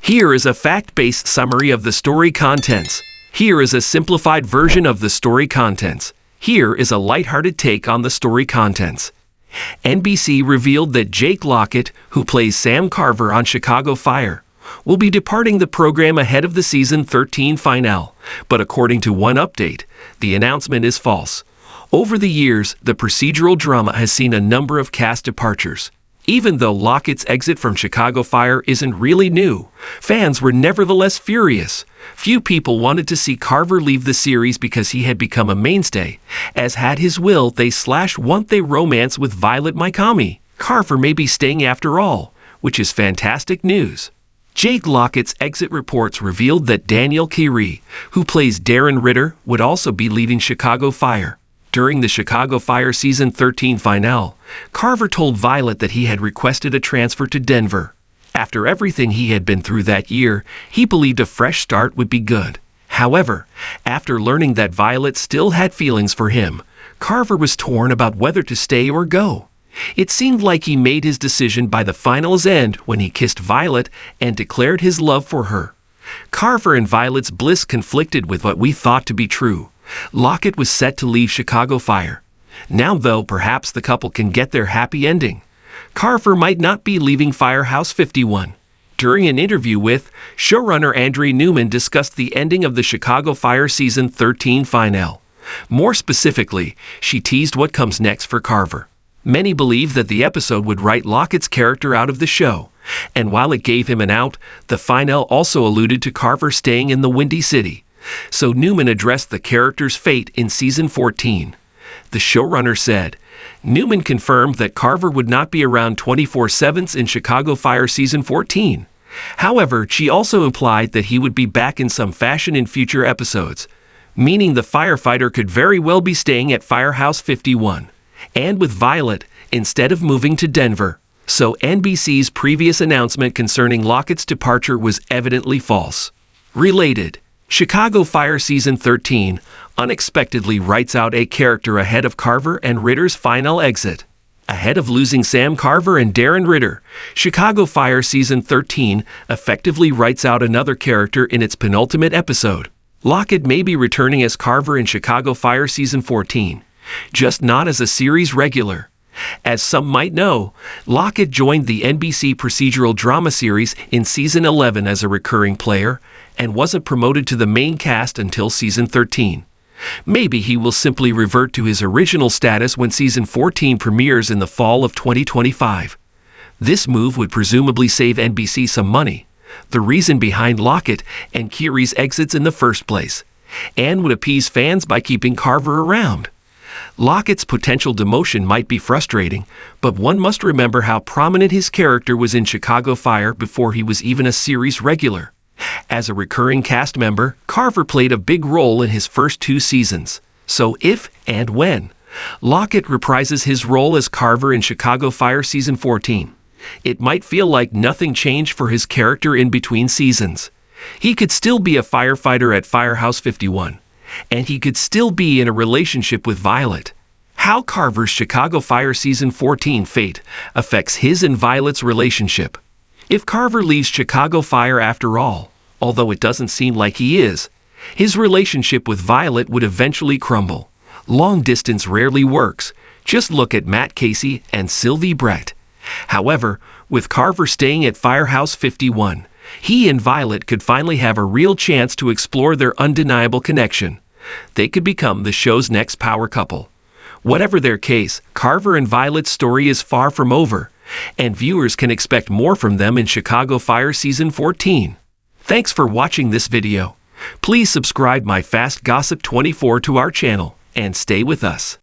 Here is a fact-based summary of the story contents. Here is a simplified version of the story contents. Here is a lighthearted take on the story contents. NBC revealed that Jake Lockett, who plays Sam Carver on Chicago Fire, will be departing the program ahead of the season 13 finale. But according to one update, the announcement is false. Over the years, the procedural drama has seen a number of cast departures. Even though Lockett's exit from Chicago Fire isn't really new, fans were nevertheless furious. Few people wanted to see Carver leave the series because he had become a mainstay, as had his will want they romance with Violet Mikami. Carver may be staying after all, which is fantastic news. Jake Lockett's exit reports revealed that Daniel Kinney, who plays Darren Ritter, would also be leaving Chicago Fire. During the Chicago Fire Season 13 finale, Carver told Violet that he had requested a transfer to Denver. After everything he had been through that year, he believed a fresh start would be good. However, after learning that Violet still had feelings for him, Carver was torn about whether to stay or go. It seemed like he made his decision by the finale's end when he kissed Violet and declared his love for her. Carver and Violet's bliss conflicted with what we thought to be true. Lockett was set to leave Chicago Fire. Now, though, perhaps the couple can get their happy ending. Carver might not be leaving Firehouse 51. During an interview with showrunner Andrea Newman discussed the ending of the Chicago Fire Season 13 finale. More specifically, she teased what comes next for Carver. Many believe that the episode would write Lockett's character out of the show, and while it gave him an out, the finale also alluded to Carver staying in the Windy City. So Newman addressed the character's fate in Season 14. The showrunner said, Newman confirmed that Carver would not be around 24/7 in Chicago Fire Season 14. However, she also implied that he would be back in some fashion in future episodes, meaning the firefighter could very well be staying at Firehouse 51, and with Violet, instead of moving to Denver. So NBC's previous announcement concerning Lockett's departure was evidently false. Related, Chicago Fire Season 13 unexpectedly writes out a character ahead of Carver and Ritter's final exit. Ahead of losing Sam Carver and Darren Ritter, Chicago Fire Season 13 effectively writes out another character in its penultimate episode. Lockett may be returning as Carver in Chicago Fire Season 14, just not as a series regular. As some might know, Lockett joined the NBC procedural drama series in Season 11 as a recurring player and wasn't promoted to the main cast until Season 13. Maybe he will simply revert to his original status when Season 14 premieres in the fall of 2025. This move would presumably save NBC some money, the reason behind Lockett and Kinney's exits in the first place, and would appease fans by keeping Carver around. Lockett's potential demotion might be frustrating, but one must remember how prominent his character was in Chicago Fire before he was even a series regular. As a recurring cast member, Carver played a big role in his first 2 seasons. So if and when Lockett reprises his role as Carver in Chicago Fire Season 14, it might feel like nothing changed for his character in between seasons. He could still be a firefighter at Firehouse 51. And he could still be in a relationship with Violet. How Carver's Chicago Fire Season 14 fate affects his and Violet's relationship. If Carver leaves Chicago Fire after all, although it doesn't seem like he is, his relationship with Violet would eventually crumble. Long distance rarely works. Just look at Matt Casey and Sylvie Brett. However, with Carver staying at Firehouse 51, he and Violet could finally have a real chance to explore their undeniable connection. They could become the show's next power couple. Whatever their case, Carver and Violet's story is far from over, and viewers can expect more from them in Chicago Fire Season 14. Thanks for watching this video. Please subscribe my Fast Gossip 24 to our channel and stay with us.